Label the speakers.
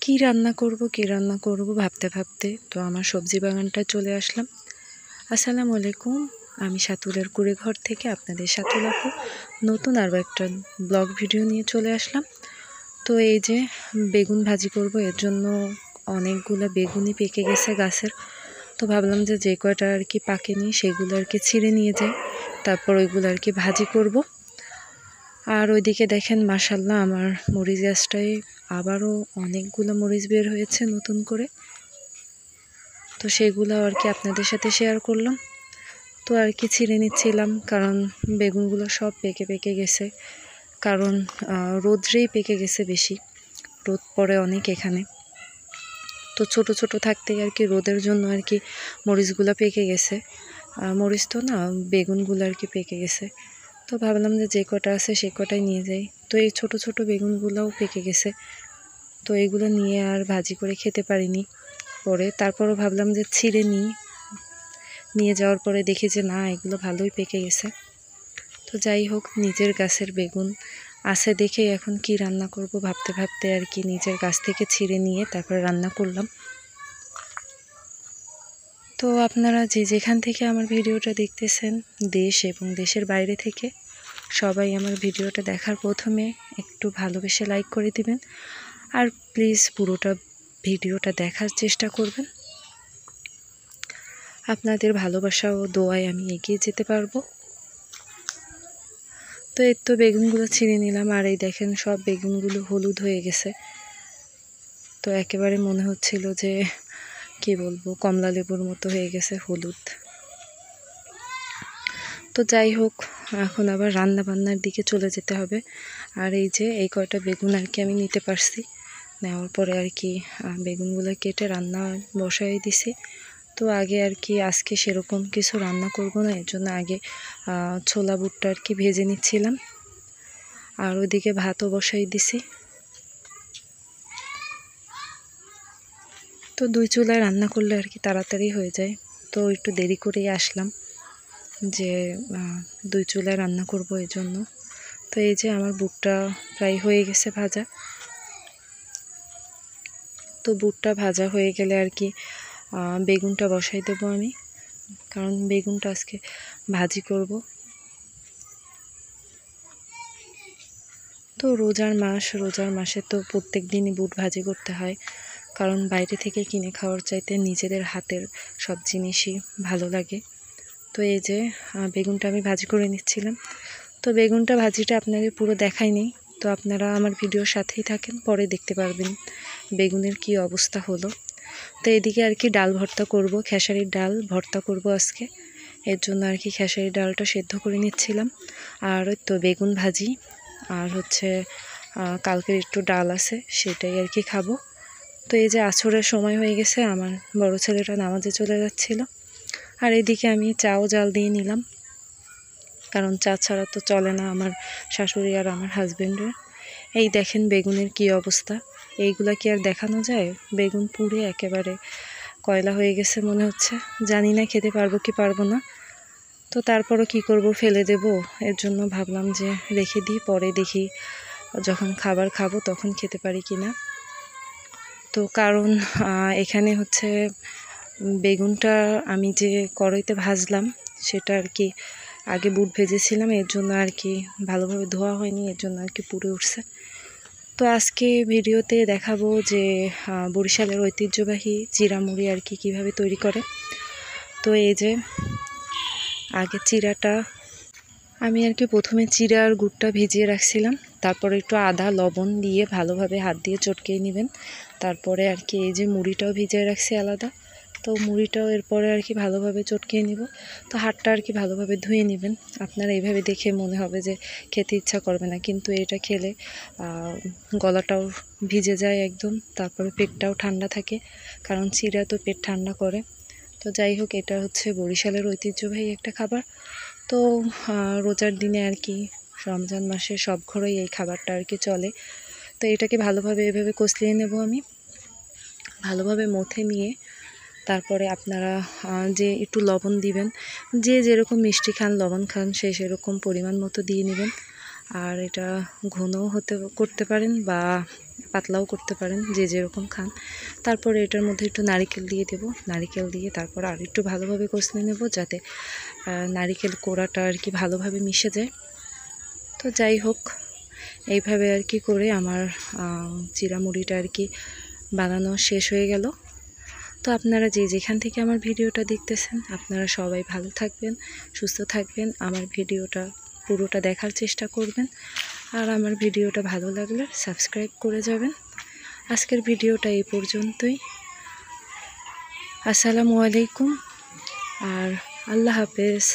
Speaker 1: কি রান্না করব ভাবতে ভাবতে তো আমার সবজি বাগানটা চলে আসলাম। আসসালামু আলাইকুম, আমি সাতুলের কুড়ে ঘর থেকে আপনাদের সাতুল আপু নতুন আরও একটা ব্লগ ভিডিও নিয়ে চলে আসলাম। তো এই যে বেগুন ভাজি করব, এর জন্য অনেকগুলো বেগুনই পেকে গেছে গাছের। তো ভাবলাম যে যে কয়টা আর কি পাকেনি সেগুলো আর কি ছিঁড়ে নিয়ে যাই, তারপর ওইগুলো আর কি ভাজি করব। আর ওইদিকে দেখেন মাশাল্লাহ আমার মরিচ গাছটায় আবারও অনেকগুলো মরিচ বের হয়েছে নতুন করে। তো সেগুলো আর কি আপনাদের সাথে শেয়ার করলাম। তো আর কি ছিঁড়ে নিচ্ছিলাম, কারণ বেগুনগুলো সব পেকে পেকে গেছে, কারণ রোদ্রেই পেকে গেছে বেশি, রোদ পড়ে অনেক এখানে। তো ছোট ছোট থাকতেই আর কি রোদের জন্য আর কি মরিচগুলো পেকে গেছে। মরিচ তো না, বেগুনগুলো আর কি পেকে গেছে। তো ভাবলাম যে যে কটা আছে সে কটাই নিয়ে যাই। তো এই ছোট ছোট বেগুনগুলোও পেকে গেছে, তো এগুলো নিয়ে আর ভাজি করে খেতে পারিনি। পরে তারপরও ভাবলাম যে ছিঁড়ে নিয়ে যাওয়ার পরে দেখি যে না, এগুলো ভালোই পেকে গেছে। তো যাই হোক, নিজের গাছের বেগুন আছে দেখে এখন কি রান্না করব ভাবতে ভাবতে আর কি নিজের গাছ থেকে ছিঁড়ে নিয়ে তারপরে রান্না করলাম। তো আপনারা যে যেখান থেকে আমার ভিডিওটা দেখতেছেন, দেশ এবং দেশের বাইরে থেকে, সবাই আমার ভিডিওটা দেখার প্রথমে একটু ভালোবেসে লাইক করে দিবেন, আর প্লিজ পুরোটা ভিডিওটা দেখার চেষ্টা করবেন। আপনাদের ভালোবাসা ও দোয়ায় আমি এগিয়ে যেতে পারবো। তো এই তো বেগুনগুলো ছিঁড়ে নিলাম, আর এই দেখেন সব বেগুনগুলো হলুদ হয়ে গেছে। তো একেবারে মনে হচ্ছিল যে কি বলবো, কমলা লেবুর মতো হয়ে গেছে হলুদ। তো যাই হোক, এখন আবার রান্না বান্নার দিকে চলে যেতে হবে। আর এই যে এই কয়টা বেগুন আর কি আমি নিতে পারছি, নেওয়ার পরে আর কি বেগুনগুলো কেটে রান্না বসাই দিছি। তো আগে আর কি আজকে সেরকম কিছু রান্না করব না, এর জন্য আগে ছোলা বুটটা আর কি ভেজে নিচ্ছিলাম, আর ওইদিকে ভাতও বসাই দিছি। তো দুই চুলায় রান্না করলে আর কি তাড়াতাড়ি হয়ে যায়। তো একটু দেরি করেই আসলাম যে দুই চুলায় রান্না করব এই জন্য। তো এই যে আমার বুটটা প্রায় হয়ে গেছে ভাজা। তো বুটটা ভাজা হয়ে গেলে আর কি বেগুনটা বসাই দেবো আমি, কারণ বেগুনটা আজকে ভাজি করব। তো রোজার মাসে তো প্রত্যেক দিনই বুট ভাজি করতে হয়, কারণ বাইরে থেকে কিনে খাওয়ার চাইতে নিজেদের হাতের সব জিনিসই ভালো লাগে। তো এই যে বেগুনটা আমি ভাজি করে নিচ্ছিলাম। তো বেগুনটা ভাজিটা আপনাদের পুরো দেখাইনি, তো আপনারা আমার ভিডিওর সাথেই থাকেন, পরে দেখতে পারবেন বেগুনের কি অবস্থা হলো। তো এদিকে আর কি ডাল ভর্তা করব, খেসারির ডাল ভর্তা করব আজকে। এর জন্য আর কি খেসারির ডালটা সেদ্ধ করে নিচ্ছিলাম। আর ওই তো বেগুন ভাজি, আর হচ্ছে কালকের একটু ডাল আছে, সেটাই আর কি খাবো। তো এই যে আছরের সময় হয়ে গেছে, আমার বড় ছেলেটা নামাজে চলে যাচ্ছিল। আর এদিকে আমি চাও জাল দিয়ে নিলাম, কারণ চা ছাড়া তো চলে না আমার শাশুড়ি আর আমার হাজবেন্ডের। এই দেখেন বেগুনের কি অবস্থা, এইগুলা কি আর দেখানো যায়? বেগুন পুড়ে একেবারে কয়লা হয়ে গেছে মনে হচ্ছে। জানি না খেতে পারবো কি পারবো না। তো তারপরও কি করব, ফেলে দেব? এর জন্য ভাবলাম যে রেখে দিই, পরে দেখি যখন খাবার খাবো তখন খেতে পারি কি না। তো কারণ এখানে হচ্ছে বেগুনটা আমি যে কড়াইতে ভাজলাম সেটা আর কি আগে বুট ভেজেছিলাম, এর জন্য আর কি ভালোভাবে ধোয়া হয়নি, এর জন্য আর কি পুড়ে উঠছে। তো আজকে ভিডিওতে দেখাবো যে বরিশালের ঐতিহ্যবাহী চিঁড়ামুড়ি আর কি কীভাবে তৈরি করে। তো এই যে আগে চিঁড়াটা আমি আর কি প্রথমে চিঁড়া আর গুড়টা ভিজিয়ে রাখছিলাম, তারপরে একটু আদা লবণ দিয়ে ভালোভাবে হাত দিয়ে চটকে নেবেন। তারপরে আর কি এই যে মুড়িটাও ভিজিয়ে রাখছি আলাদা, তো মুড়িটাও এরপরে আর কি ভালোভাবে চটকিয়ে নিব। তো হাতটা আর কি ভালোভাবে ধুয়ে নেবেন। আপনারা এইভাবে দেখে মনে হবে যে খেতে ইচ্ছা করবে না, কিন্তু এটা খেলে গলাটাও ভিজে যায় একদম, তারপরে পেটটাও ঠান্ডা থাকে, কারণ চিঁড়া তো পেট ঠান্ডা করে। তো যাই হোক, এটা হচ্ছে বরিশালের ঐতিহ্যবাহী একটা খাবার। তো রোজার দিনে আর কি রমজান মাসে সব ঘরেই এই খাবারটা আর কি চলে। তো এটাকে ভালোভাবে এভাবে কষলিয়ে নেব আমি, ভালোভাবে মথে নিয়ে তারপরে আপনারা যে একটু লবণ দিবেন, যে যেরকম মিষ্টি খান লবণ খান সে সেরকম পরিমাণ মতো দিয়ে নেবেন। আর এটা ঘনও করতে পারেন বা পাতলাও করতে পারেন, যে যেরকম খান। তারপরে এটার মধ্যে একটু নারিকেল দিয়ে দেব, নারিকেল দিয়ে তারপর আর একটু ভালোভাবে কষলে নেব, যাতে নারিকেল কোড়াটা আর কি ভালোভাবে মিশে যায়। তো যাই হোক, এইভাবে আর কি করে আমার চিড়া মুড়িটা আর কি বানানো শেষ হয়ে গেল। তো আপনারা যে যেখান থেকে আমার ভিডিওটা দেখতেছেন, আপনারা সবাই ভালো থাকবেন, সুস্থ থাকবেন, আমার ভিডিওটা পুরোটা দেখার চেষ্টা করবেন। আর আমার ভিডিওটা ভালো লাগলে সাবস্ক্রাইব করে যাবেন। আজকের ভিডিওটা এই পর্যন্তই। আসসালামু আলাইকুম আর আল্লাহ হাফেজ।